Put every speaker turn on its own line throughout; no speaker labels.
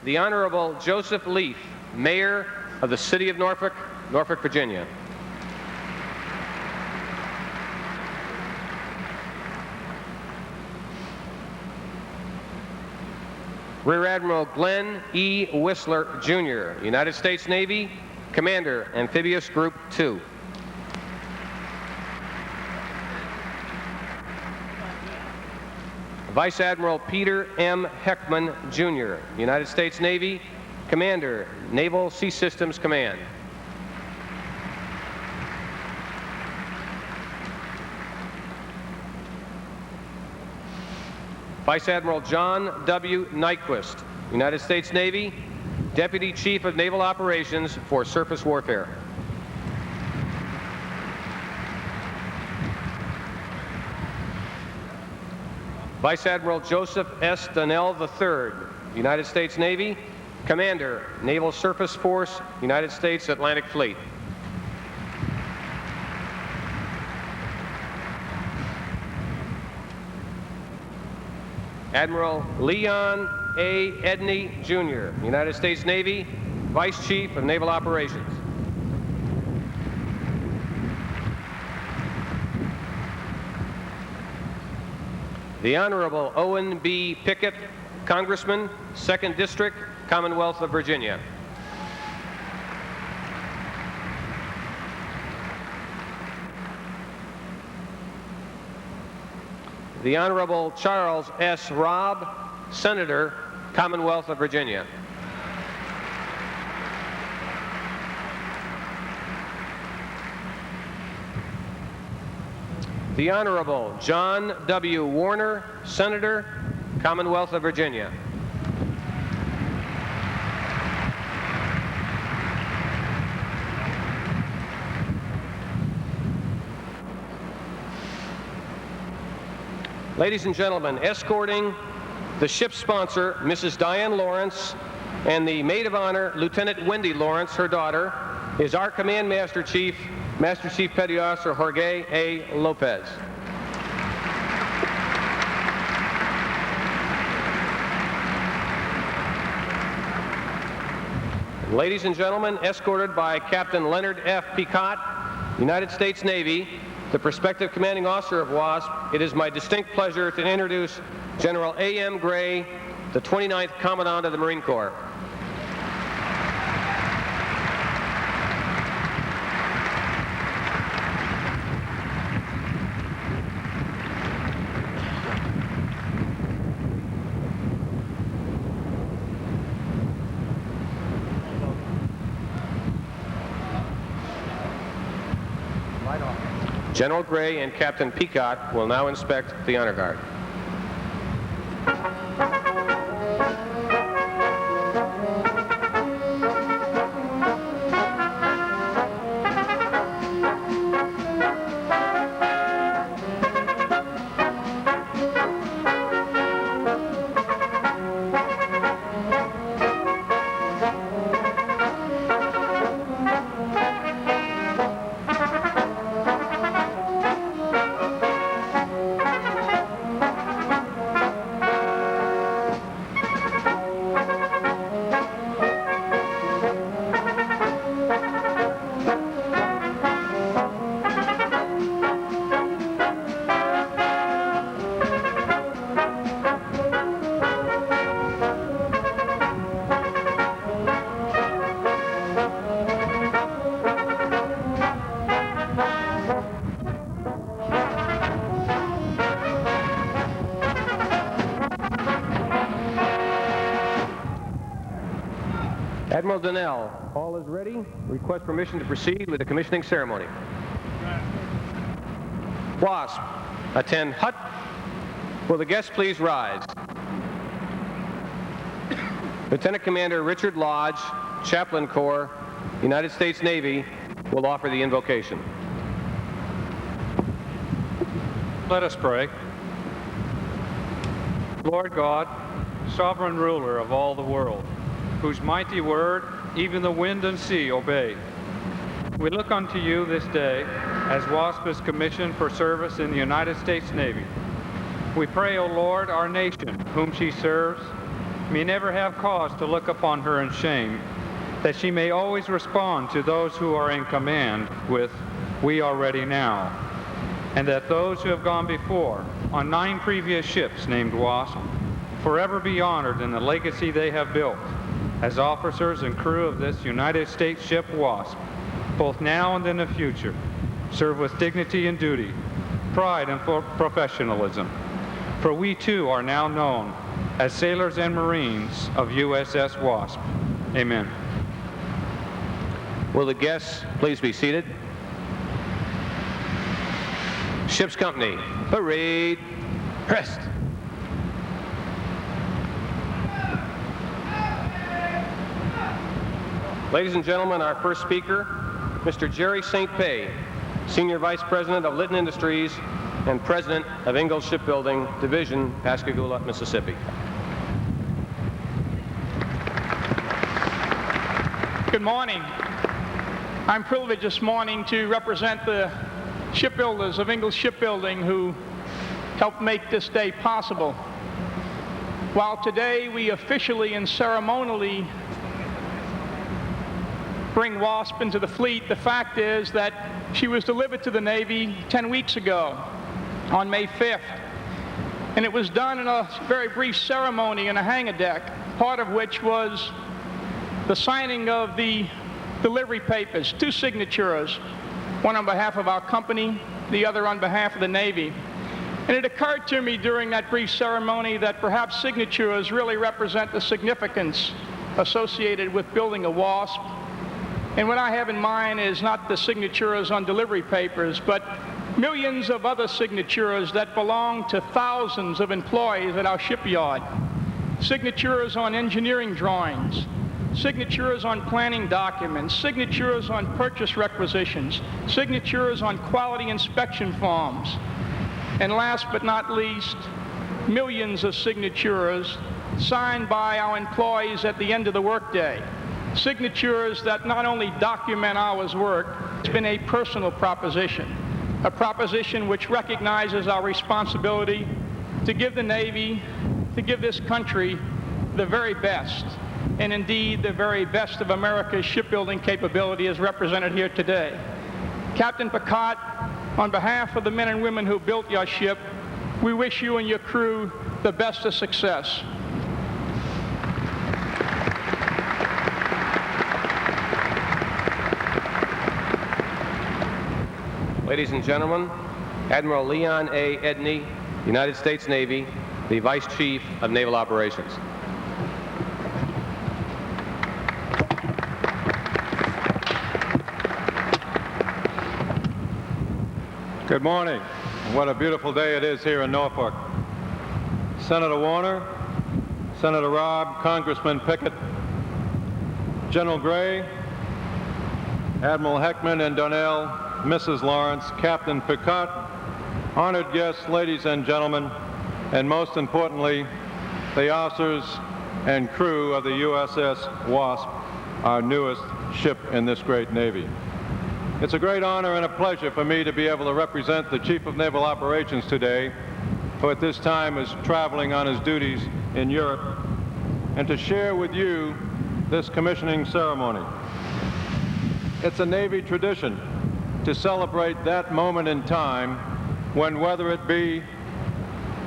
the Honorable Joseph Leaf, Mayor of the City of Norfolk, Norfolk, Virginia. Rear Admiral Glenn E. Whistler, Jr., United States Navy, Commander, Amphibious Group 2. Vice Admiral Peter M. Heckman, Jr., United States Navy, Commander, Naval Sea Systems Command. Vice Admiral John W. Nyquist, United States Navy, Deputy Chief of Naval Operations for Surface Warfare. Vice Admiral Joseph S. Donnell III, United States Navy, Commander, Naval Surface Force, United States Atlantic Fleet. Admiral Leon A. Edney, Jr., United States Navy, Vice Chief of Naval Operations. The Honorable Owen B. Pickett, Congressman, 2nd District, Commonwealth of Virginia. The Honorable Charles S. Robb, Senator, Commonwealth of Virginia. The Honorable John W. Warner, Senator, Commonwealth of Virginia. Ladies and gentlemen, escorting the ship's sponsor, Mrs. Diane Lawrence, and the maid of honor, Lieutenant Wendy Lawrence, her daughter, is our Command Master Chief, Master Chief Petty Officer Jorge A. Lopez. Ladies and gentlemen, escorted by Captain Leonard F. Picott, United States Navy, the prospective commanding officer of WASP, it is my distinct pleasure to introduce General A.M. Gray, the 29th Commandant of the Marine Corps. General Gray and Captain Picott will now inspect the honor guard. Admiral Donnell, all is ready. Request permission to proceed with the commissioning ceremony. WASP, attend hut. Will the guests please rise? Lieutenant Commander Richard Lodge, Chaplain Corps, United States Navy, will offer the invocation.
Let us pray. Lord God, sovereign ruler of all the world, whose mighty word even the wind and sea obey. We look unto you this day as WASP is commissioned for service in the United States Navy. We pray, O Lord, our nation, whom she serves, may never have cause to look upon her in shame, that she may always respond to those who are in command with, "We are ready now," and that those who have gone before on 9 previous ships named WASP forever be honored in the legacy they have built as officers and crew of this United States ship WASP, both now and in the future, serve with dignity and duty, pride and professionalism. For we too are now known as sailors and Marines of USS WASP. Amen.
Will the guests please be seated? Ship's company, parade, rest. Ladies and gentlemen, our first speaker, Mr. Jerry St. Pei, Senior Vice President of Litton Industries and President of Ingalls Shipbuilding Division, Pascagoula, Mississippi.
Good morning. I'm privileged this morning to represent the shipbuilders of Ingalls Shipbuilding who helped make this day possible. While today we officially and ceremonially bring WASP into the fleet, the fact is that she was delivered to the Navy 10 weeks ago on May 5th. And it was done in a very brief ceremony in a hangar deck, part of which was the signing of the delivery papers, 2 signatures, one on behalf of our company, the other on behalf of the Navy. And it occurred to me during that brief ceremony that perhaps signatures really represent the significance associated with building a WASP. And what I have in mind is not the signatures on delivery papers, but millions of other signatures that belong to thousands of employees at our shipyard. Signatures on engineering drawings, signatures on planning documents, signatures on purchase requisitions, signatures on quality inspection forms, and last but not least, millions of signatures signed by our employees at the end of the workday. Signatures that not only document hours worked, it's been a personal proposition, a proposition which recognizes our responsibility to give the Navy, to give this country the very best, and indeed the very best of America's shipbuilding capability is represented here today. Captain Picard, on behalf of the men and women who built your ship, we wish you and your crew the best of success.
Ladies and gentlemen, Admiral Leon A. Edney, United States Navy, the Vice Chief of Naval Operations.
Good morning. What a beautiful day it is here in Norfolk. Senator Warner, Senator Robb, Congressman Pickett, General Gray, Admiral Heckman and Donnell, Mrs. Lawrence, Captain Picard, honored guests, ladies and gentlemen, and most importantly, the officers and crew of the USS WASP, our newest ship in this great Navy. It's a great honor and a pleasure for me to be able to represent the Chief of Naval Operations today, who at this time is traveling on his duties in Europe, and to share with you this commissioning ceremony. It's a Navy tradition to celebrate that moment in time when, whether it be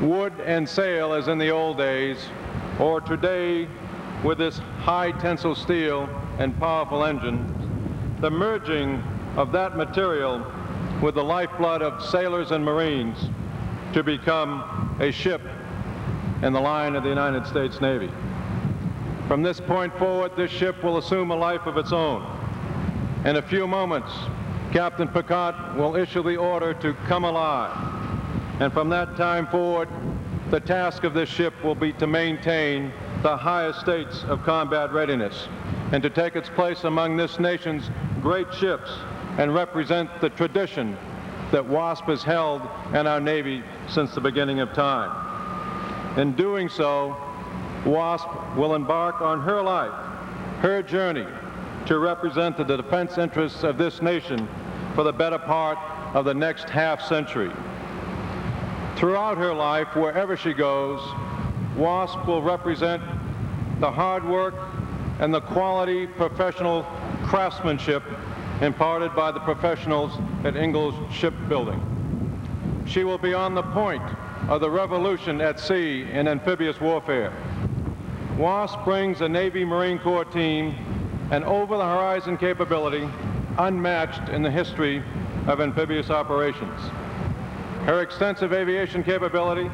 wood and sail as in the old days, or today with this high tensile steel and powerful engine, the merging of that material with the lifeblood of sailors and Marines to become a ship in the line of the United States Navy. From this point forward, this ship will assume a life of its own. In a few moments, Captain Picard will issue the order to come alive. And from that time forward, the task of this ship will be to maintain the highest states of combat readiness and to take its place among this nation's great ships and represent the tradition that WASP has held in our Navy since the beginning of time. In doing so, WASP will embark on her life, her journey to represent the defense interests of this nation for the better part of the next half-century. Throughout her life, wherever she goes, WASP will represent the hard work, and the quality professional craftsmanship imparted by the professionals at Ingalls Shipbuilding. She will be on the point of the revolution at sea in amphibious warfare. WASP brings a Navy Marine Corps team an over-the-horizon capability unmatched in the history of amphibious operations. Her extensive aviation capability,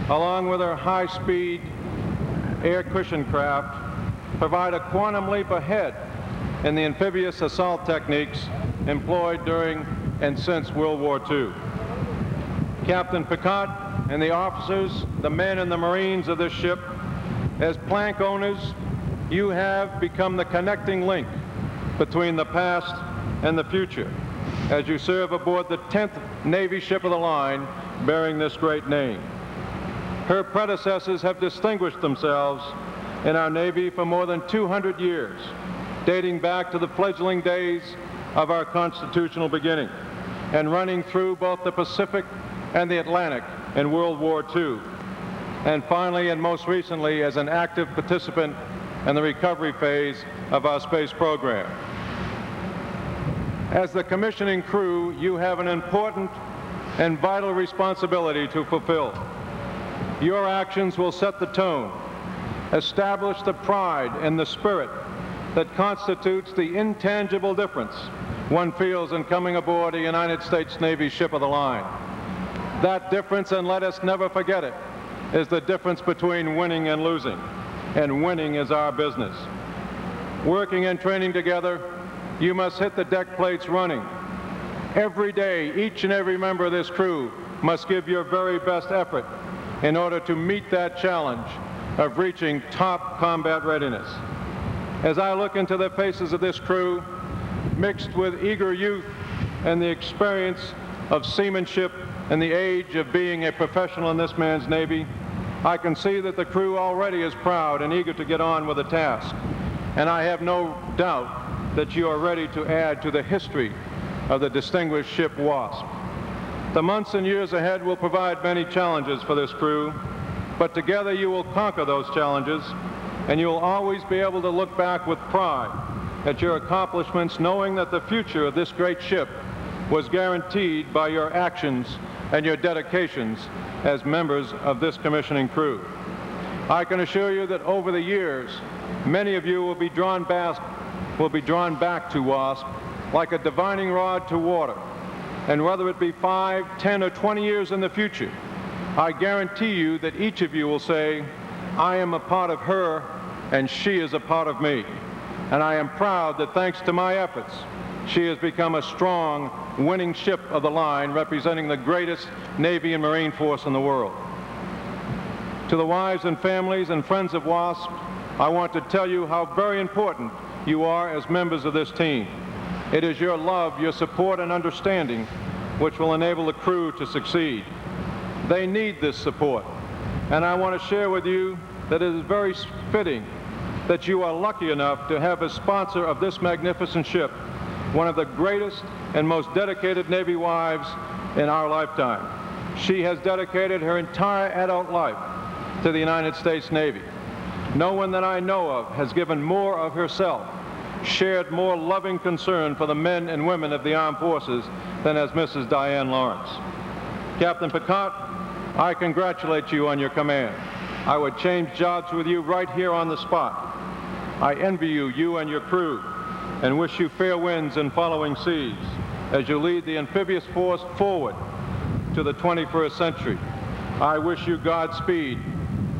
along with her high-speed air cushion craft, provide a quantum leap ahead in the amphibious assault techniques employed during and since World War II. Captain Picot and the officers, the men and the Marines of this ship, as plank owners, you have become the connecting link between the past and the future as you serve aboard the 10th Navy ship of the line bearing this great name. Her predecessors have distinguished themselves in our Navy for more than 200 years, dating back to the fledgling days of our constitutional beginning and running through both the Pacific and the Atlantic in World War II, and finally and most recently as an active participant in the recovery phase of our space program. As the commissioning crew, you have an important and vital responsibility to fulfill. Your actions will set the tone, establish the pride and the spirit that constitutes the intangible difference one feels in coming aboard a United States Navy ship of the line. That difference, and let us never forget it, is the difference between winning and losing, and winning is our business. Working and training together, you must hit the deck plates running. Every day, each and every member of this crew must give your very best effort in order to meet that challenge of reaching top combat readiness. As I look into the faces of this crew, mixed with eager youth and the experience of seamanship and the age of being a professional in this man's Navy, I can see that the crew already is proud and eager to get on with the task. And I have no doubt that you are ready to add to the history of the distinguished ship WASP. The months and years ahead will provide many challenges for this crew, but together you will conquer those challenges, and you will always be able to look back with pride at your accomplishments, knowing that the future of this great ship was guaranteed by your actions and your dedications as members of this commissioning crew. I can assure you that over the years, many of you will be drawn back to WASP like a divining rod to water. And whether it be 5, 10, or 20 years in the future, I guarantee you that each of you will say, I am a part of her and she is a part of me. And I am proud that thanks to my efforts, she has become a strong, winning ship of the line representing the greatest Navy and Marine force in the world. To the wives and families and friends of WASP, I want to tell you how very important you are as members of this team. It is your love, your support, and understanding which will enable the crew to succeed. They need this support, and I want to share with you that it is very fitting that you are lucky enough to have as sponsor of this magnificent ship one of the greatest and most dedicated Navy wives in our lifetime. She has dedicated her entire adult life to the United States Navy. No one that I know of has given more of herself, shared more loving concern for the men and women of the armed forces than has Mrs. Diane Lawrence. Captain Picot, I congratulate you on your command. I would change jobs with you right here on the spot. I envy you, you and your crew, and wish you fair winds and following seas as you lead the amphibious force forward to the 21st century. I wish you Godspeed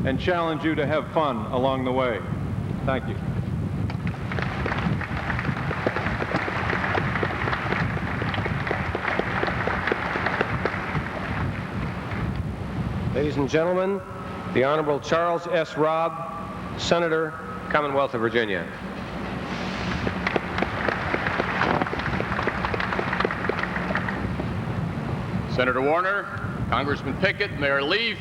and challenge you to have fun along the way. Thank you.
Ladies and gentlemen, the Honorable Charles S. Robb, Senator, Commonwealth of Virginia.
Senator Warner, Congressman Pickett, Mayor Leaf,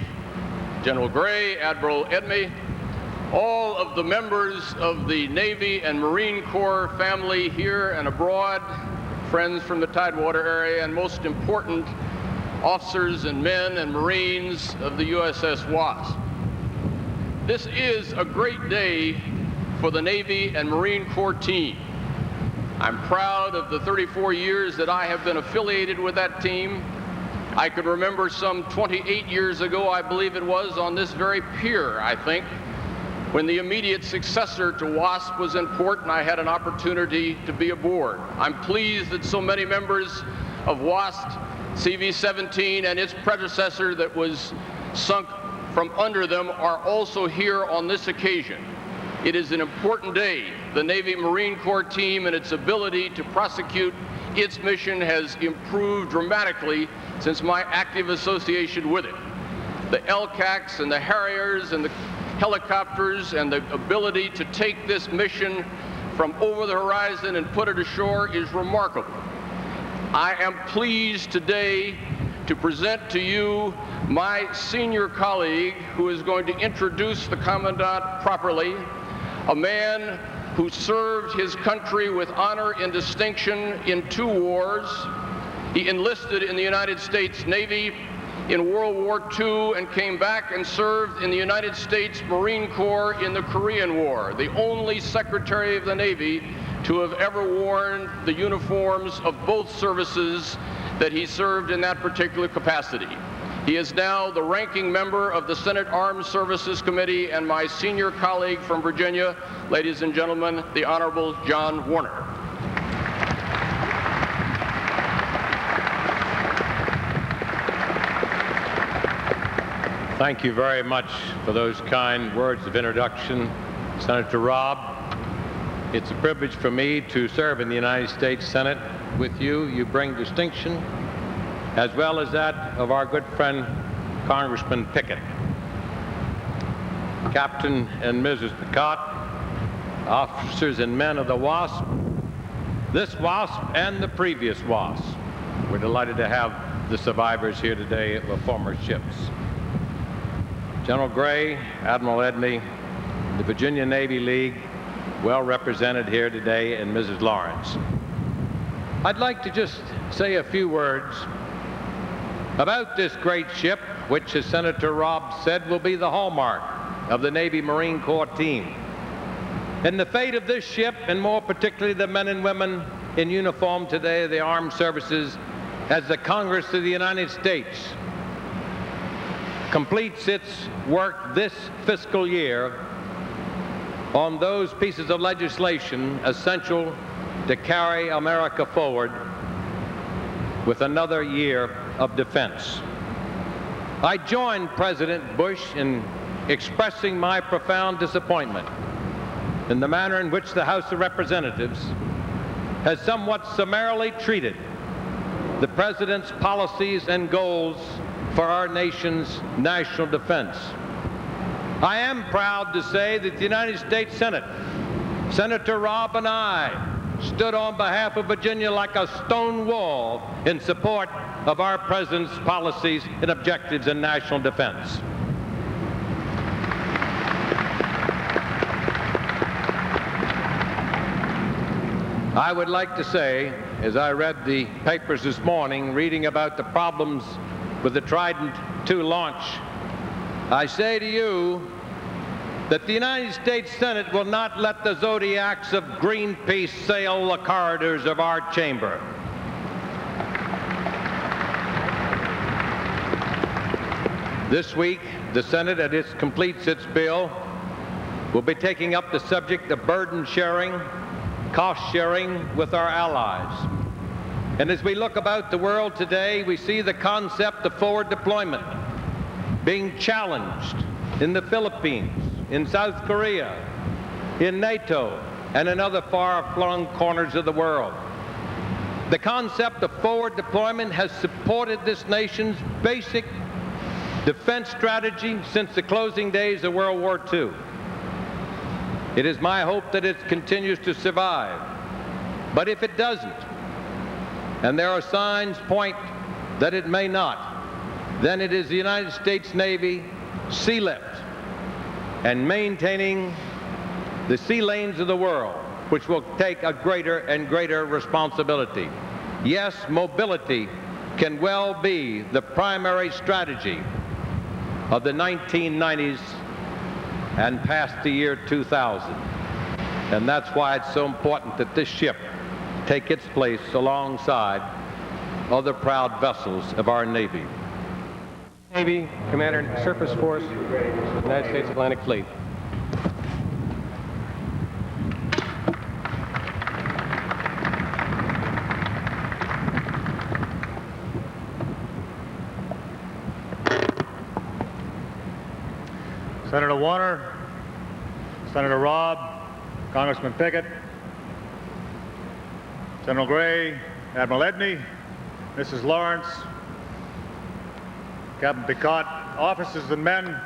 General Gray, Admiral Edmey, all of the members of the Navy and Marine Corps family here and abroad, friends from the Tidewater area, and most important, officers and men and Marines of the USS WASP. This is a great day for the Navy and Marine Corps team. I'm proud of the 34 years that I have been affiliated with that team. I could remember some 28 years ago, I believe it was, on this very pier, I think, when the immediate successor to WASP was in port and I had an opportunity to be aboard. I'm pleased that so many members of WASP CV-17 and its predecessor that was sunk from under them are also here on this occasion. It is an important day. The Navy Marine Corps team and its ability to prosecute its mission has improved dramatically since my active association with it. The LCACs and the Harriers and the helicopters and the ability to take this mission from over the horizon and put it ashore is remarkable. I am pleased today to present to you my senior colleague who is going to introduce the Commandant properly, a man who served his country with honor and distinction in 2 wars. He enlisted in the United States Navy in World War II and came back and served in the United States Marine Corps in the Korean War, the only Secretary of the Navy to have ever worn the uniforms of both services that he served in that particular capacity. He is now the ranking member of the Senate Armed Services Committee and my senior colleague from Virginia, ladies and gentlemen, the Honorable John Warner.
Thank you very much for those kind words of introduction, Senator Robb. It's a privilege for me to serve in the United States Senate with you. You bring distinction, as well as that of our good friend, Congressman Pickett. Captain and Mrs. Picott, officers and men of the WASP, this WASP and the previous WASP. We're delighted to have the survivors here today of former ships. General Gray, Admiral Edney, the Virginia Navy League, well represented here today, and Mrs. Lawrence. I'd like to just say a few words about this great ship, which, as Senator Robb said, will be the hallmark of the Navy Marine Corps team. And the fate of this ship, and more particularly the men and women in uniform today of the armed services, as the Congress of the United States completes its work this fiscal year on those pieces of legislation essential to carry America forward with another year of defense. I joined President Bush in expressing my profound disappointment in the manner in which the House of Representatives has somewhat summarily treated the President's policies and goals for our nation's national defense. I am proud to say that the United States Senate, Senator Robb and I, stood on behalf of Virginia like a stone wall in support of our President's policies and objectives in national defense. I would like to say, as I read the papers this morning, reading about the problems with the Trident II launch, I say to you that the United States Senate will not let the zodiacs of Greenpeace sail the corridors of our chamber. This week, the Senate, as it completes its bill, will be taking up the subject of burden sharing, cost sharing with our allies. And as we look about the world today, we see the concept of forward deployment being challenged in the Philippines, in South Korea, in NATO, and in other far-flung corners of the world. The concept of forward deployment has supported this nation's basic defense strategy since the closing days of World War II. It is my hope that it continues to survive. But if it doesn't, and there are signs point that it may not, then it is the United States Navy sea lift and maintaining the sea lanes of the world which will take a greater and greater responsibility. Yes, mobility can well be the primary strategy of the 1990s and past the year 2000. And that's why it's so important that this ship take its place alongside other proud vessels of our Navy.
Navy, Commander, Surface Force, United States Atlantic Fleet.
Senator Warner, Senator Robb, Congressman Pickett, General Gray, Admiral Edney, Mrs. Lawrence, Captain Picott, officers and men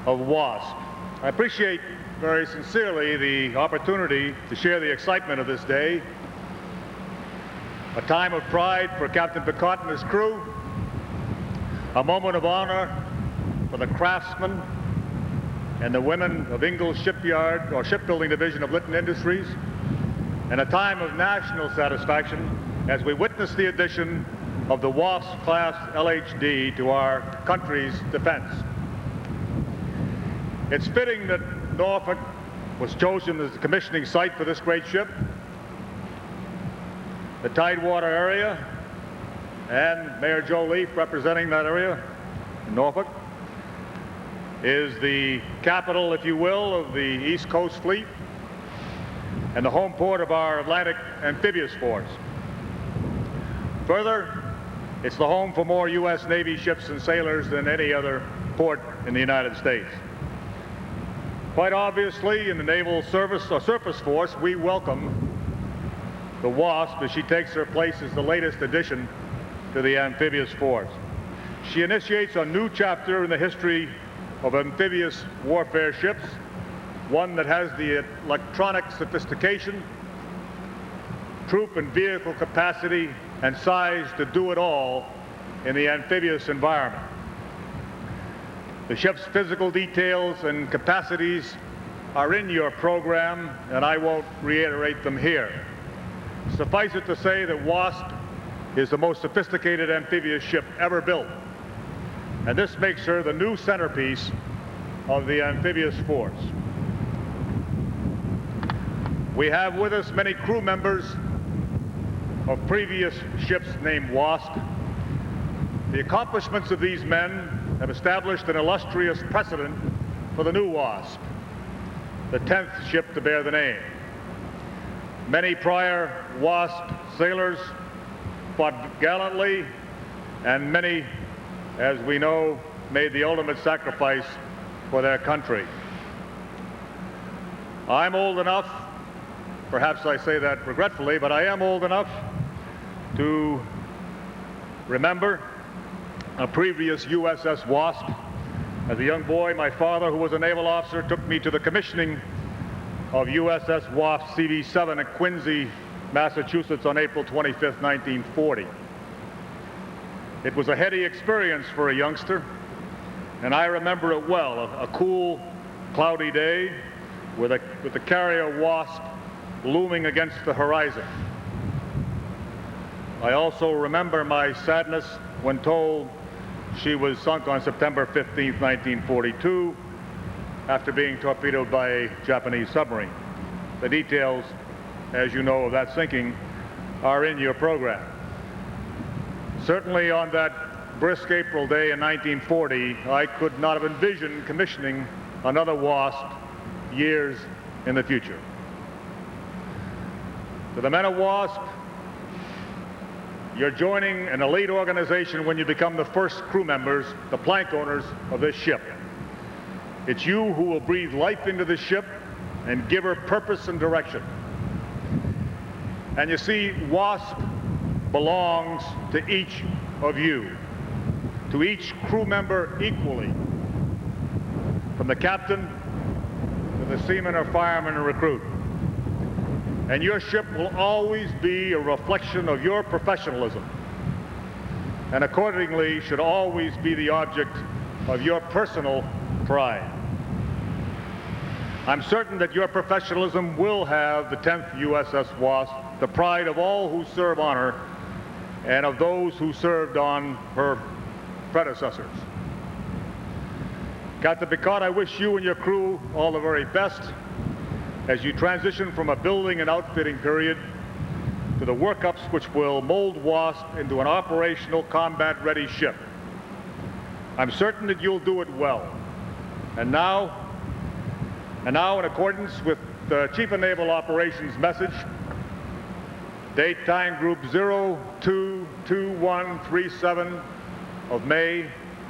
of WASP. I appreciate very sincerely the opportunity to share the excitement of this day, a time of pride for Captain Picott and his crew, a moment of honor for the craftsmen and the women of Ingalls Shipyard or Shipbuilding Division of Lytton Industries, and a time of national satisfaction as we witness the addition of the WASP-class LHD to our country's defense. It's fitting that Norfolk was chosen as the commissioning site for this great ship. The Tidewater area, and Mayor Joe Leaf representing that area in Norfolk, is the capital, if you will, of the East Coast Fleet and the home port of our Atlantic Amphibious Force. Further, it's the home for more U.S. Navy ships and sailors than any other port in the United States. Quite obviously, in the Naval Service or Surface Force, we welcome the WASP as she takes her place as the latest addition to the Amphibious Force. She initiates a new chapter in the history of amphibious warfare ships, one that has the electronic sophistication, troop and vehicle capacity, and size to do it all in the amphibious environment. The ship's physical details and capacities are in your program, and I won't reiterate them here. Suffice it to say that WASP is the most sophisticated amphibious ship ever built, and this makes her the new centerpiece of the amphibious force. We have with us many crew members of previous ships named WASP. The accomplishments of these men have established an illustrious precedent for the new WASP, the 10th ship to bear the name. Many prior WASP sailors fought gallantly, and many, as we know, made the ultimate sacrifice for their country. I'm old enough, perhaps I say that regretfully, but I am old enough to remember a previous USS WASP. As a young boy, my father, who was a naval officer, took me to the commissioning of USS WASP CV-7 at Quincy, Massachusetts on April 25th, 1940. It was a heady experience for a youngster, and I remember it well, a cool, cloudy day with the carrier WASP looming against the horizon. I also remember my sadness when told she was sunk on September 15th, 1942, after being torpedoed by a Japanese submarine. The details, as you know, of that sinking are in your program. Certainly on that brisk April day in 1940, I could not have envisioned commissioning another WASP years in the future. To the men of WASP, you're joining an elite organization when you become the first crew members, the plank owners of this ship. It's you who will breathe life into this ship and give her purpose and direction. And you see, WASP belongs to each of you, to each crew member equally, from the captain to the seaman or fireman or recruit. And your ship will always be a reflection of your professionalism, and accordingly should always be the object of your personal pride. I'm certain that your professionalism will have the 10th USS WASP the pride of all who serve on her and of those who served on her predecessors. Captain Picard, I wish you and your crew all the very best as you transition from a building and outfitting period to the workups which will mold WASP into an operational combat-ready ship. I'm certain that you'll do it well. And now, in accordance with the Chief of Naval Operations message, date time group 022137 of May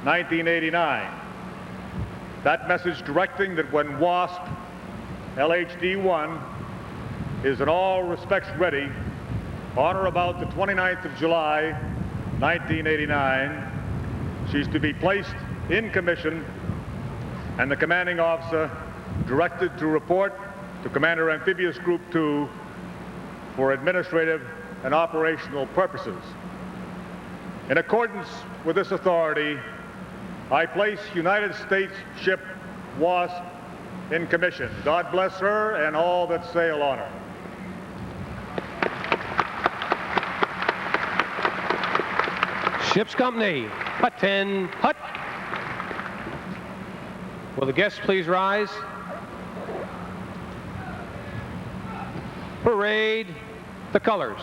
1989. That message directing that when WASP LHD-1 is in all respects ready on or about the 29th of July 1989, she's to be placed in commission and the commanding officer directed to report to Commander Amphibious Group 2 for administrative and operational purposes. In accordance with this authority, I place United States ship WASP in commission. God bless her and all that sail on her.
Ship's company, hut 10, hut. Will the guests please rise? Parade the colors.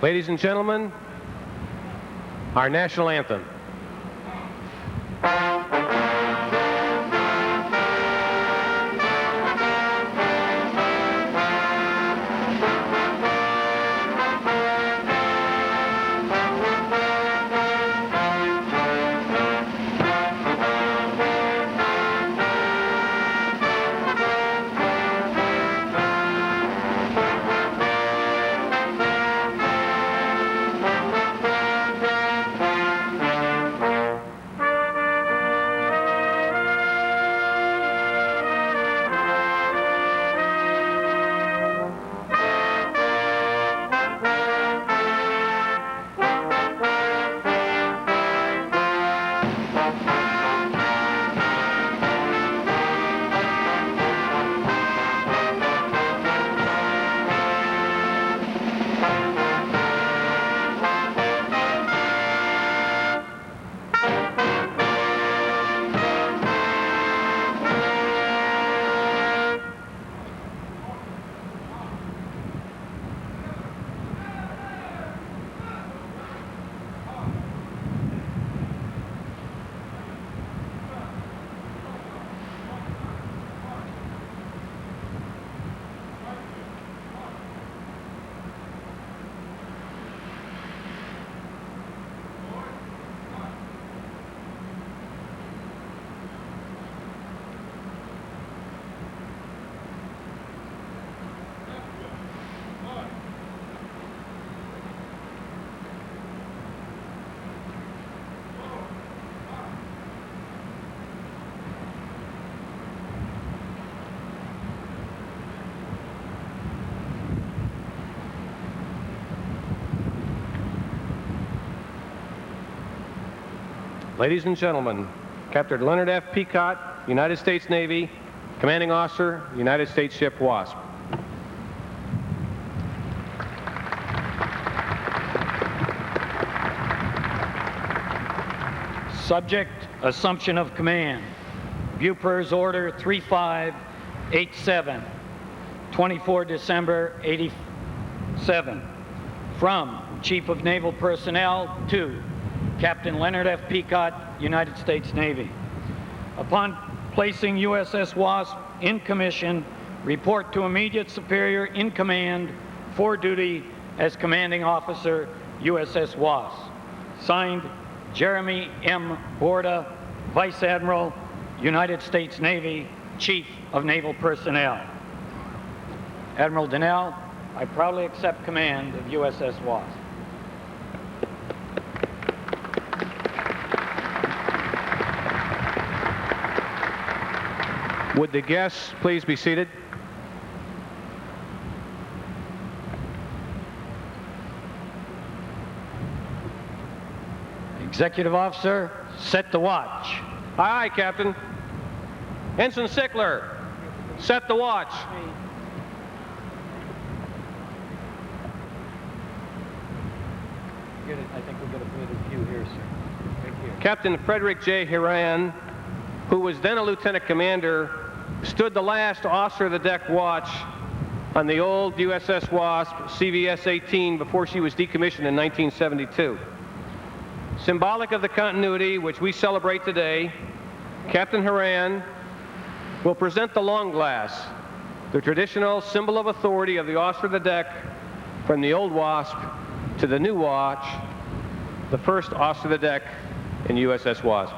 Ladies and gentlemen, our national anthem. Ladies and gentlemen, Captain Leonard F. Peacock, United States Navy, Commanding Officer, United States Ship WASP.
Subject, assumption of command. Bupers Order 3587, 24 December 87. From Chief of Naval Personnel to Captain Leonard F. Peacock, United States Navy. Upon placing USS WASP in commission, report to immediate superior in command for duty as commanding officer, USS WASP. Signed, Jeremy M. Borda, Vice Admiral, United States Navy, Chief of Naval Personnel. Admiral Donnell, I proudly accept command of USS WASP.
Would the guests please be seated?
Executive Officer, set the watch.
Aye, aye, Captain. Ensign Sickler, set the watch.
I think we'll get a few here, sir. Right here.
Captain Frederick J. Hiran, who was then a lieutenant commander, stood the last officer of the deck watch on the old USS WASP CVS-18 before she was decommissioned in 1972. Symbolic of the continuity which we celebrate today, Captain Hiran will present the long glass, the traditional symbol of authority of the officer of the deck from the old WASP to the new watch, the first officer of the deck in USS WASP.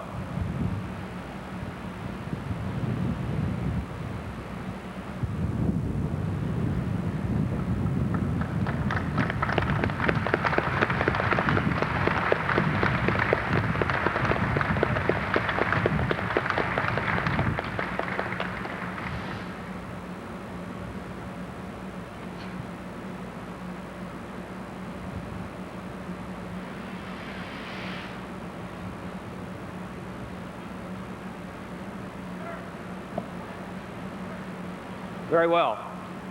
Very well.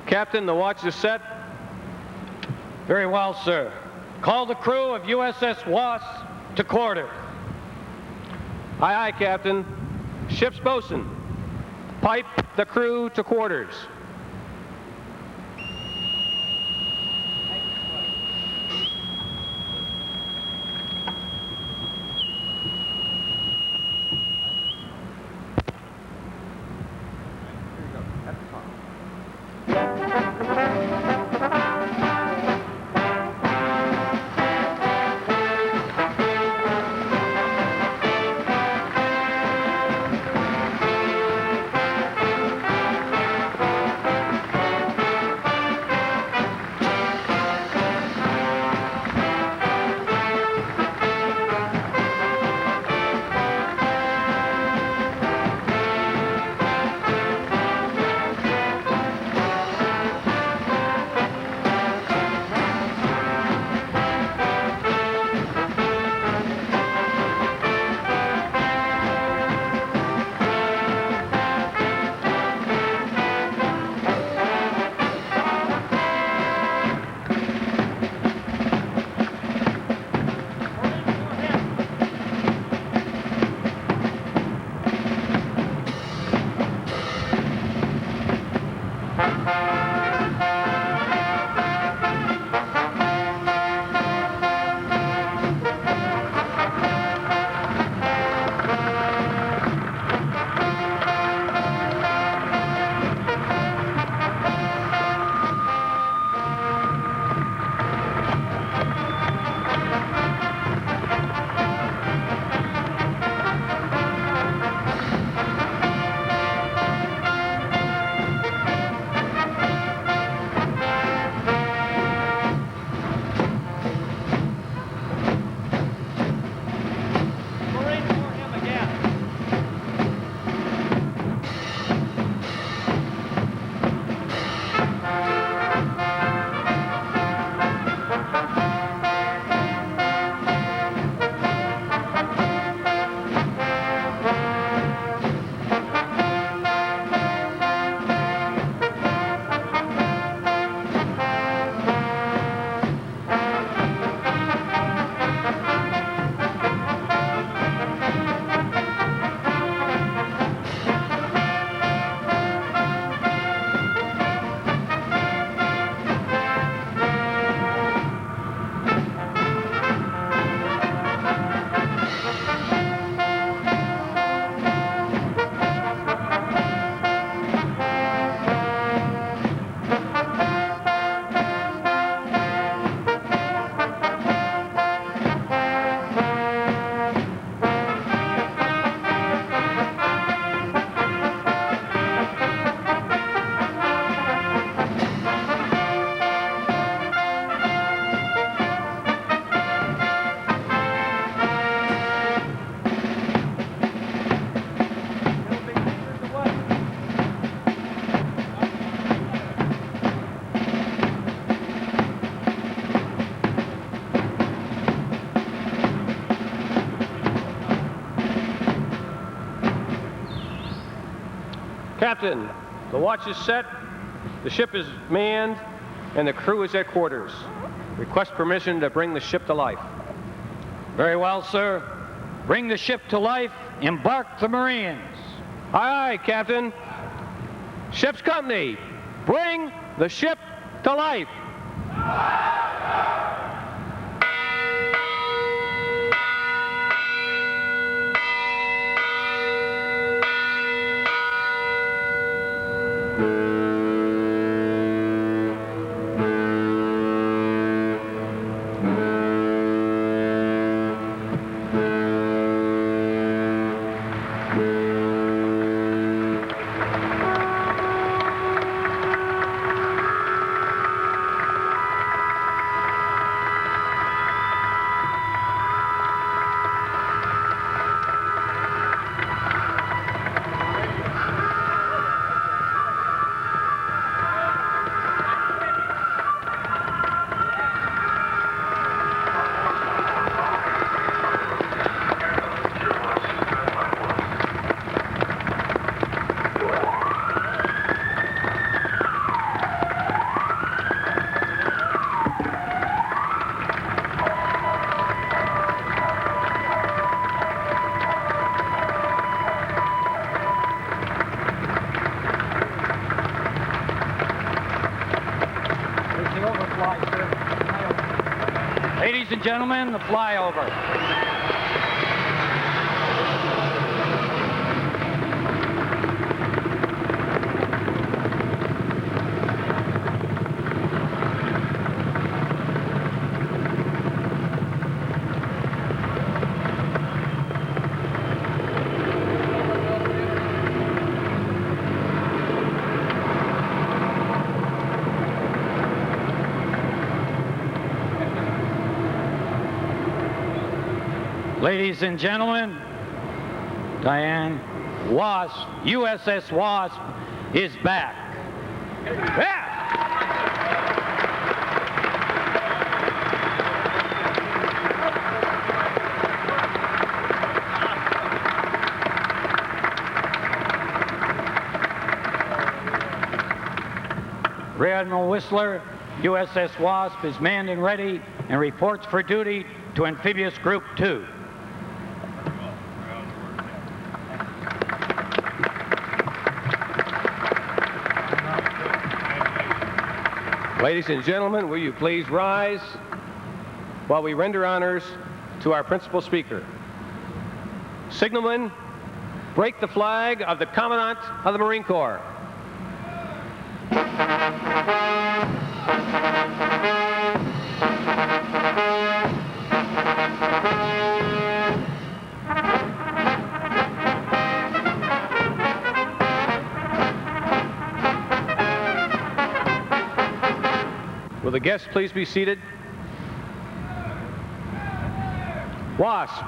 Captain, the watch is set.
Very well, sir. Call the crew of USS WASP to quarter.
Aye, aye, Captain. Ship's bosun, pipe the crew to quarters. Captain, the watch is set, the ship is manned, and the crew is at quarters. Request permission to bring the ship to life.
Very well, sir. Bring the ship to life. Embark the Marines.
Aye, aye, Captain. Ship's company, bring the ship to life.
Ladies and gentlemen, the flyover. Ladies and gentlemen, Diane, WASP, USS WASP is back. Yeah. Rear Admiral Whistler, USS WASP is manned and ready and reports for duty to Amphibious Group 2.
Ladies and gentlemen, will you please rise while we render honors to our principal speaker. Signalman, break the flag of the Commandant of the Marine Corps. Will the guests please be seated? WASP,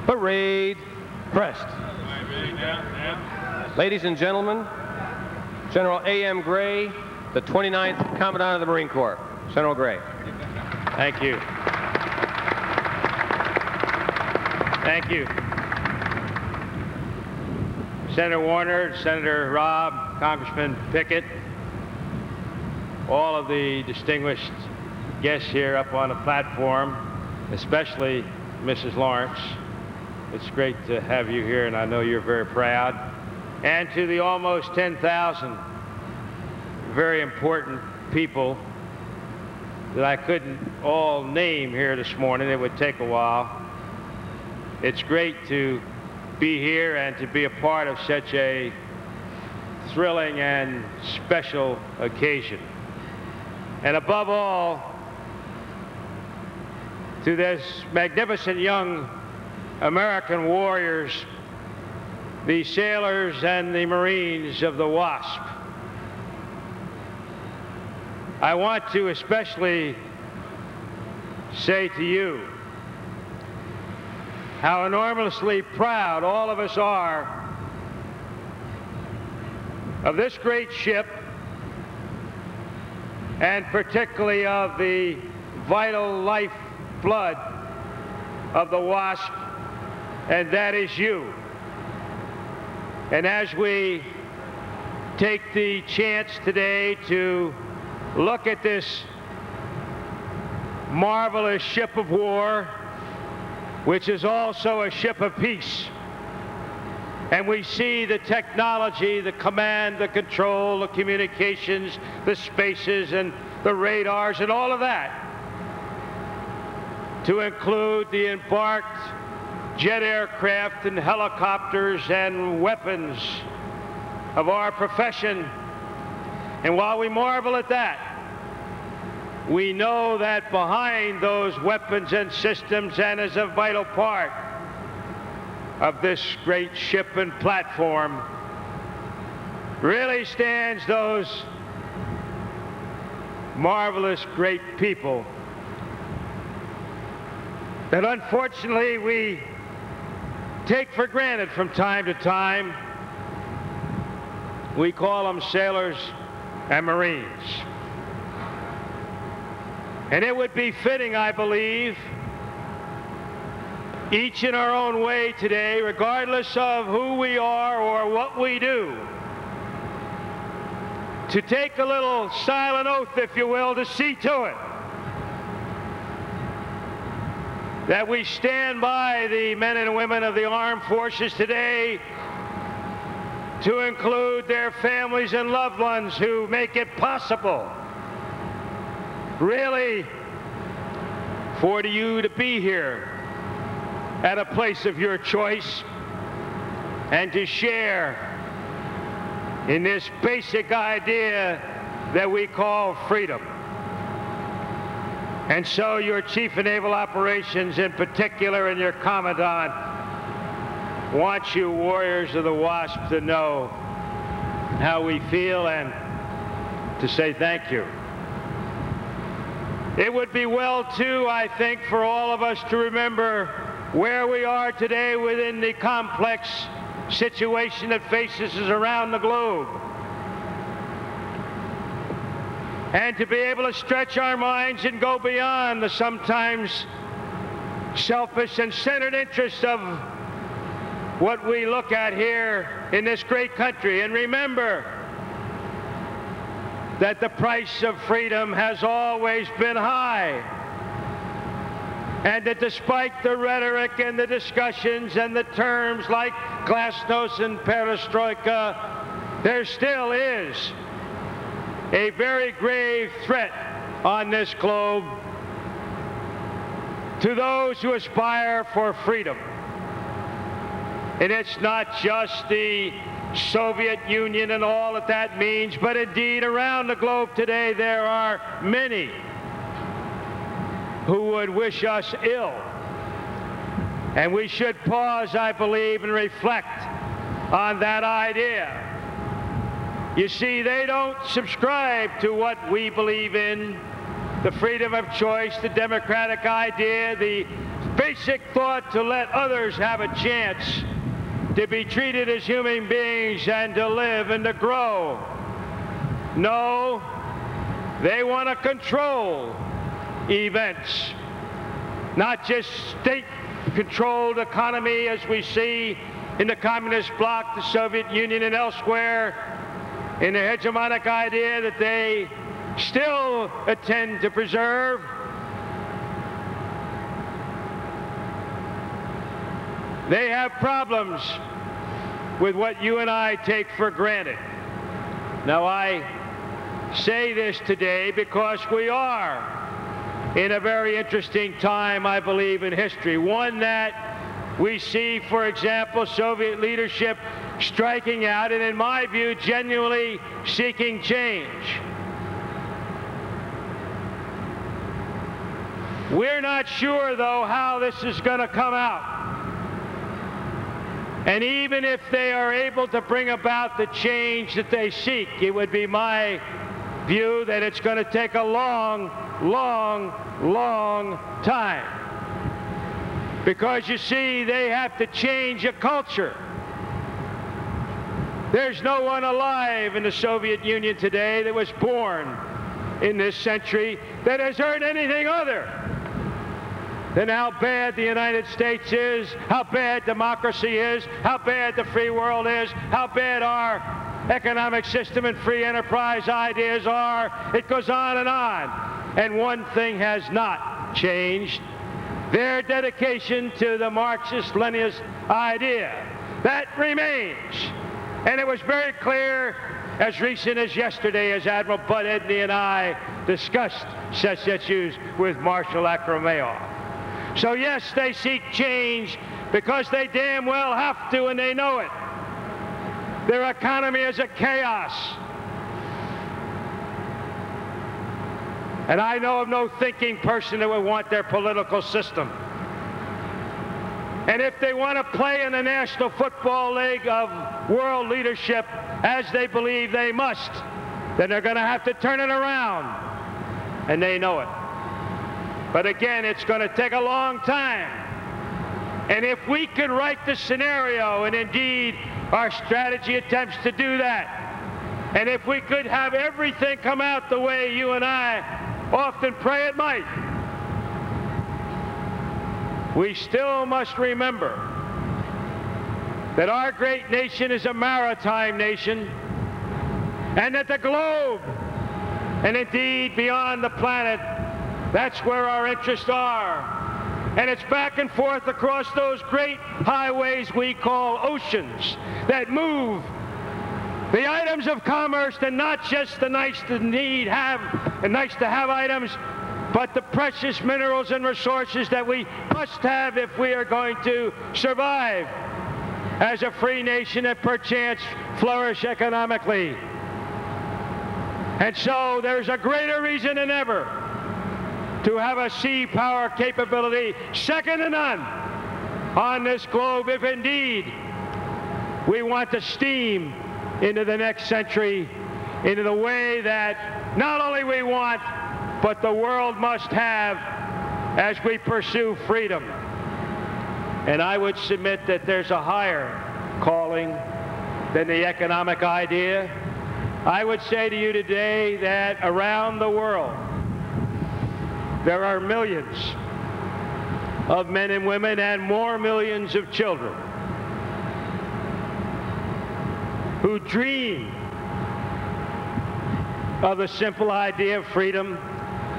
parade, crest. Ladies and gentlemen, General A.M. Gray, the 29th Commandant of the Marine Corps. General Gray.
Thank you. Thank you. Senator Warner, Senator Robb, Congressman Pickett, all of the distinguished guests here up on the platform, especially Mrs. Lawrence. It's great to have you here, and I know you're very proud. And to the almost 10,000 very important people that I couldn't all name here this morning, it would take a while. It's great to be here and to be a part of such a thrilling and special occasion. And above all, to this magnificent young American warriors, the sailors and the Marines of the WASP. I want to especially say to you how enormously proud all of us are of this great ship, and particularly of the vital lifeblood of the WASP, and that is you. And as we take the chance today to look at this marvelous ship of war, which is also a ship of peace. And we see the technology, the command, the control, the communications, the spaces, and the radars, and all of that, to include the embarked jet aircraft and helicopters and weapons of our profession. And while we marvel at that, we know that behind those weapons and systems, and as a vital part of this great ship and platform, really stands those marvelous great people that unfortunately we take for granted from time to time. We call them sailors and Marines. And it would be fitting, I believe, each in our own way today, regardless of who we are or what we do, to take a little silent oath, if you will, to see to it that we stand by the men and women of the armed forces today, to include their families and loved ones who make it possible, really, for you to be here at a place of your choice and to share in this basic idea that we call freedom. And so your Chief of Naval Operations in particular, and your Commandant, wants you warriors of the WASP to know how we feel and to say thank you. It would be well, too, I think, for all of us to remember where we are today within the complex situation that faces us around the globe, and to be able to stretch our minds and go beyond the sometimes selfish and centered interests of what we look at here in this great country, and remember that the price of freedom has always been high, and that despite the rhetoric and the discussions and the terms like glasnost and perestroika, there still is a very grave threat on this globe to those who aspire for freedom. And it's not just the Soviet Union and all that that means, but indeed around the globe today there are many who would wish us ill. And we should pause, I believe, and reflect on that idea. You see, they don't subscribe to what we believe in, the freedom of choice, the democratic idea, the basic thought to let others have a chance to be treated as human beings and to live and to grow. No, they want to control events, not just state-controlled economy as we see in the communist bloc, the Soviet Union, and elsewhere, in the hegemonic idea that they still intend to preserve. They have problems with what you and I take for granted. Now, I say this today because we are in a very interesting time, I believe, in history. One that we see, for example, Soviet leadership striking out and, in my view, genuinely seeking change. We're not sure, though, how this is going to come out. And even if they are able to bring about the change that they seek, it would be my view that it's going to take a long, long, long time. Because, you see, they have to change a culture. There's no one alive in the Soviet Union today that was born in this century that has heard anything other than how bad the United States is, how bad democracy is, how bad the free world is, how bad our economic system and free enterprise ideas are. It goes on. And one thing has not changed: their dedication to the Marxist-Leninist idea. That remains. And it was very clear as recent as yesterday as Admiral Bud Edney and I discussed such issues with Marshal Akromeov. So yes, they seek change because they damn well have to, and they know it. Their economy is a chaos. And I know of no thinking person that would want their political system. And if they want to play in the National Football League of world leadership, as they believe they must, then they're going to have to turn it around. And they know it. But again, it's going to take a long time. And if we could write the scenario, and indeed our strategy attempts to do that, and if we could have everything come out the way you and I often pray it might, we still must remember that our great nation is a maritime nation, and that the globe, and indeed beyond the planet, that's where our interests are. And it's back and forth across those great highways we call oceans that move the items of commerce, and not just the nice to have items, but the precious minerals and resources that we must have if we are going to survive as a free nation and perchance flourish economically. And so there's a greater reason than ever to have a sea power capability second to none on this globe if indeed we want to steam into the next century into the way that not only we want, but the world must have as we pursue freedom. And I would submit that there's a higher calling than the economic idea. I would say to you today that around the world, there are millions of men and women, and more millions of children, who dream of the simple idea of freedom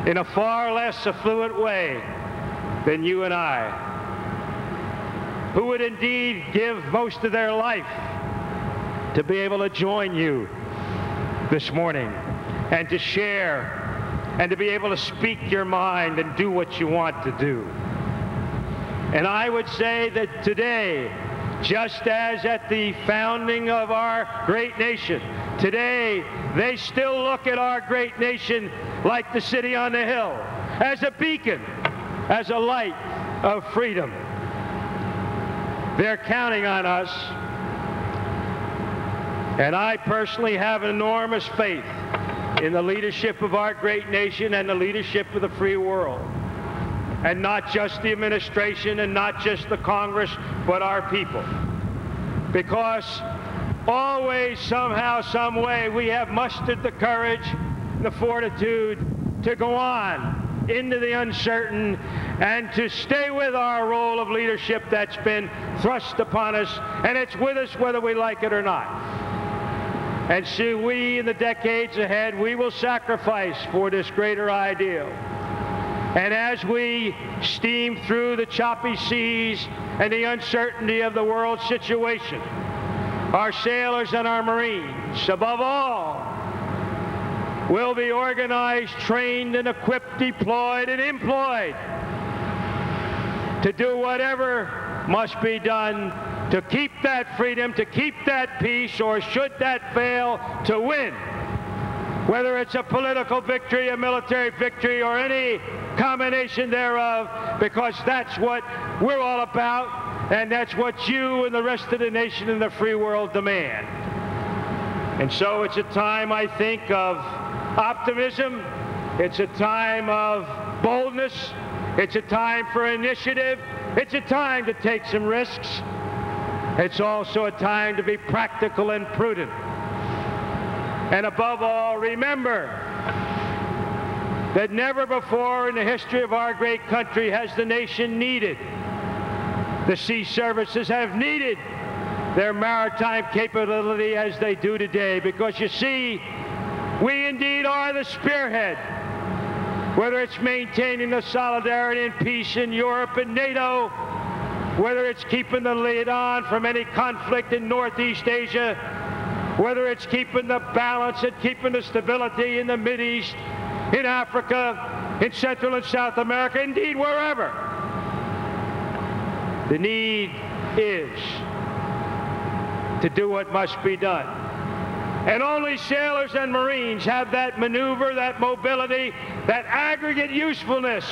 in a far less affluent way than you and I, who would indeed give most of their life to be able to join you this morning and to share and to be able to speak your mind and do what you want to do. And I would say that today, just as at the founding of our great nation, today they still look at our great nation like the city on the hill, as a beacon, as a light of freedom. They're counting on us, and I personally have enormous faith in the leadership of our great nation and the leadership of the free world. And not just the administration and not just the Congress, but our people. Because always, somehow, some way, we have mustered the courage and the fortitude to go on into the uncertain and to stay with our role of leadership that's been thrust upon us, and it's with us whether we like it or not. And so we, in the decades ahead, we will sacrifice for this greater ideal. And as we steam through the choppy seas and the uncertainty of the world situation, our sailors and our Marines, above all, will be organized, trained, and equipped, deployed, and employed to do whatever must be done to keep that freedom, to keep that peace, or should that fail, to win. Whether it's a political victory, a military victory, or any combination thereof, because that's what we're all about, and that's what you and the rest of the nation and the free world demand. And so it's a time, I think, of optimism. It's a time of boldness. It's a time for initiative. It's a time to take some risks. It's also a time to be practical and prudent. And above all, remember that never before in the history of our great country has the nation needed, the sea services have needed their maritime capability as they do today, because you see, we indeed are the spearhead, whether it's maintaining the solidarity and peace in Europe and NATO, whether it's keeping the lid on from any conflict in Northeast Asia, whether it's keeping the balance and keeping the stability in the Mideast, in Africa, in Central and South America, indeed wherever. The need is to do what must be done. And only sailors and Marines have that maneuver, that mobility, that aggregate usefulness,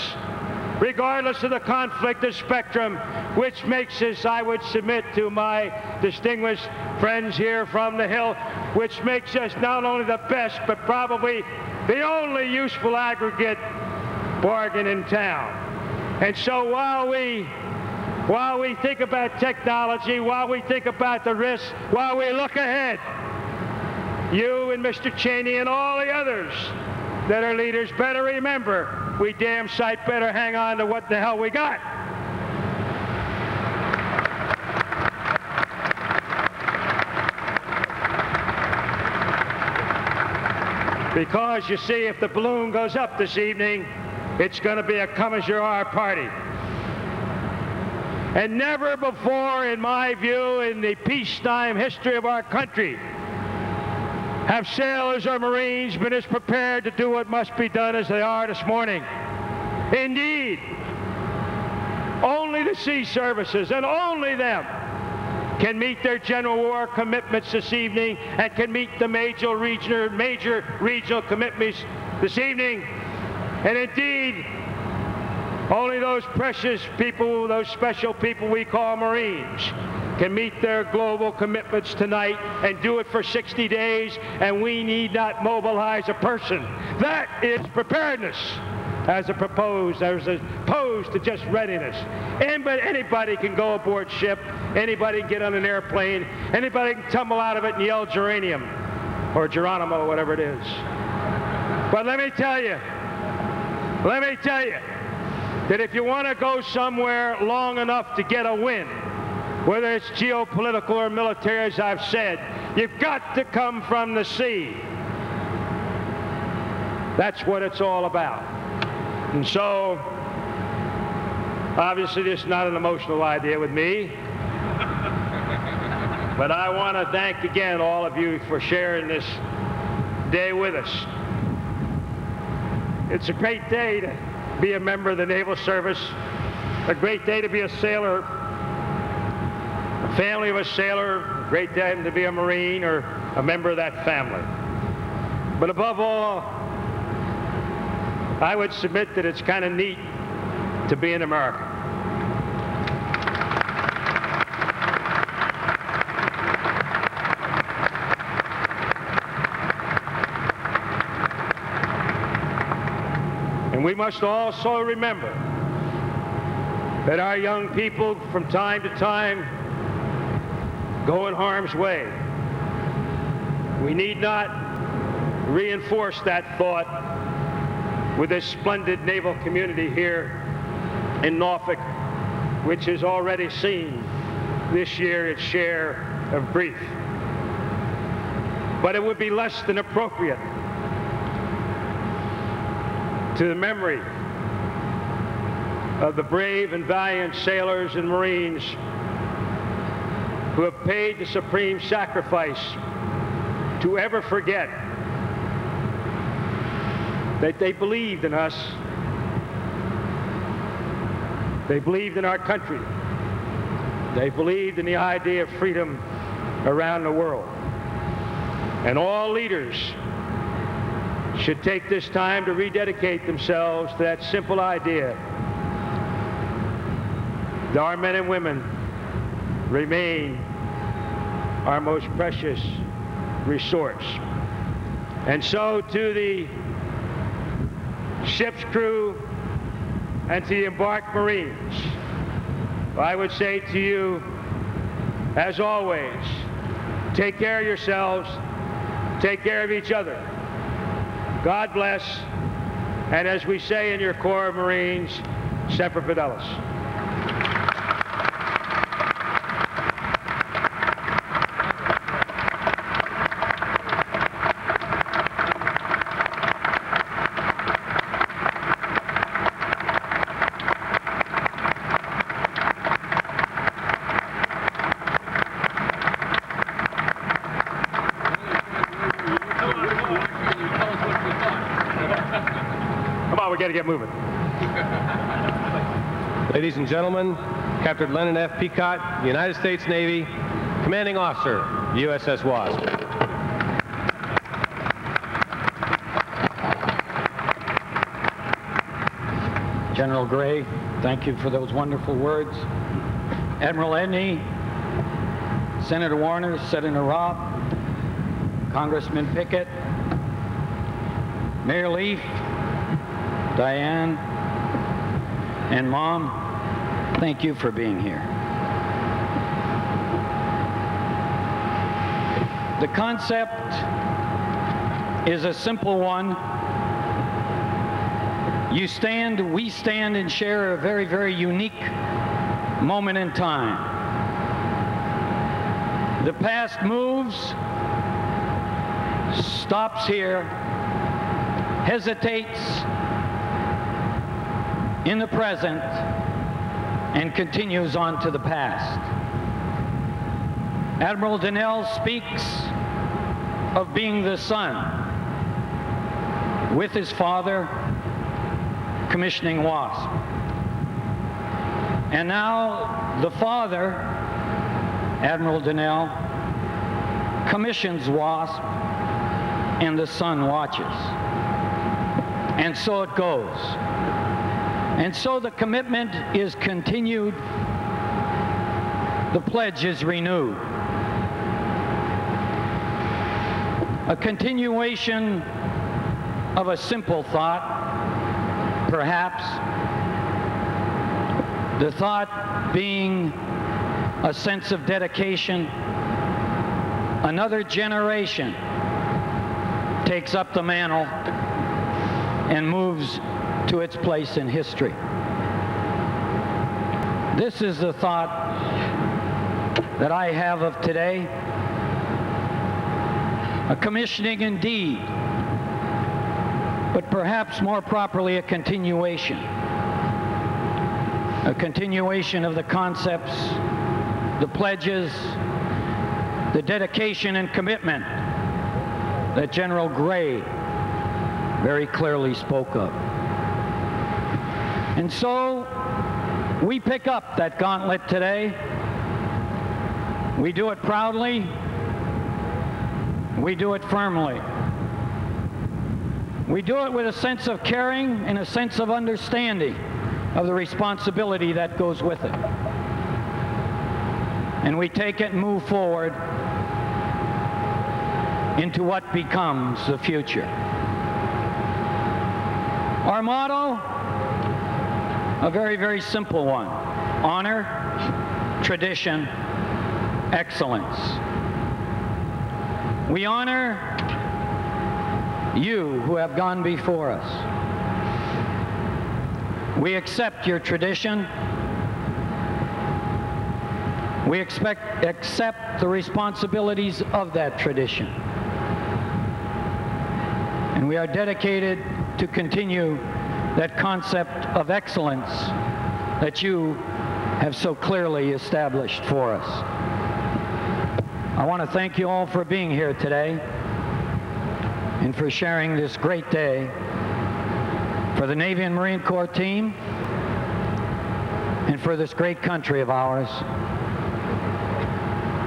regardless of the conflict of spectrum, which makes us, I would submit to my distinguished friends here from the Hill, which makes us not only the best, but probably the only useful aggregate bargain in town. And so while we think about technology, while we think about the risks, while we look ahead, you and Mr. Cheney and all the others that are leaders better remember, we damn sight better hang on to what the hell we got. Because you see, if the balloon goes up this evening, it's going to be a come-as-you-are party. And never before, in my view, in the peacetime history of our country, have sailors or Marines been as prepared to do what must be done as they are this morning. Indeed, only the sea services, and only them, can meet their general war commitments this evening and can meet the major regional commitments this evening. And indeed, only those precious people, those special people we call Marines, can meet their global commitments tonight and do it for 60 days, and we need not mobilize a person. That is preparedness as opposed to just readiness. Anybody can go aboard ship, anybody can get on an airplane, anybody can tumble out of it and yell geranium or Geronimo or whatever it is. But let me tell you that if you want to go somewhere long enough to get a win, whether it's geopolitical or military, as I've said, you've got to come from the sea. That's what it's all about. And so, obviously this is not an emotional idea with me, but I want to thank again all of you for sharing this day with us. It's a great day to be a member of the Naval Service, a great day to be a sailor, a family of a sailor, a great day to be a Marine or a member of that family. But above all, I would submit that it's kind of neat to be in America. And we must also remember that our young people from time to time go in harm's way. We need not reinforce that thought with this splendid naval community here in Norfolk, which has already seen this year its share of grief. But it would be less than appropriate to the memory of the brave and valiant sailors and Marines who have paid the supreme sacrifice to ever forget that they believed in us. They believed in our country. They believed in the idea of freedom around the world. And all leaders should take this time to rededicate themselves to that simple idea that our men and women remain our most precious resource. And so to the ship's crew and to the embarked Marines, I would say to you, as always, take care of yourselves, take care of each other. God bless, and as we say in your Corps of Marines, Semper Fidelis. got to get moving.
Ladies and gentlemen, Captain Leonard F. Peacock, United States Navy, Commanding Officer, USS WASP.
General Gray, thank you for those wonderful words. Admiral Edney, Senator Warner, Senator Robb, Congressman Pickett, Mayor Leaf, Diane, and Mom, thank you for being here. The concept is a simple one. You stand, we stand, and share a very, very unique moment in time. The past moves, stops here, hesitates in the present, and continues on to the past. Admiral Donnell speaks of being the son with his father commissioning WASP. And now the father, Admiral Donnell, commissions WASP and the son watches. And so it goes. And so the commitment is continued, the pledge is renewed. A continuation of a simple thought, perhaps, the thought being a sense of dedication. Another generation takes up the mantle and moves to its place in history. This is the thought that I have of today. A commissioning indeed, but perhaps more properly a continuation. A continuation of the concepts, the pledges, the dedication and commitment that General Gray very clearly spoke of. And so we pick up that gauntlet today. We do it proudly. We do it firmly. We do it with a sense of caring and a sense of understanding of the responsibility that goes with it. And we take it and move forward into what becomes the future. Our motto, a very, very simple one: honor, tradition, excellence. We honor you who have gone before us. We accept your tradition. We accept the responsibilities of that tradition. And we are dedicated to continue that concept of excellence that you have so clearly established for us. I want to thank you all for being here today and for sharing this great day for the Navy and Marine Corps team and for this great country of ours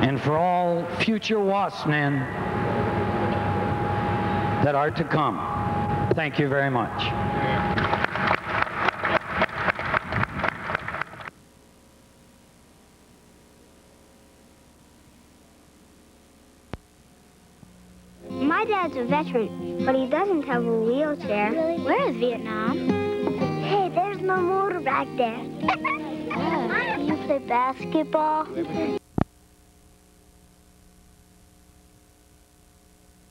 and for all future WASP men that are to come. Thank you very much.
My dad's a veteran, but he doesn't have a wheelchair. Really? Where is Vietnam? Hey, there's no motor back there. You play basketball?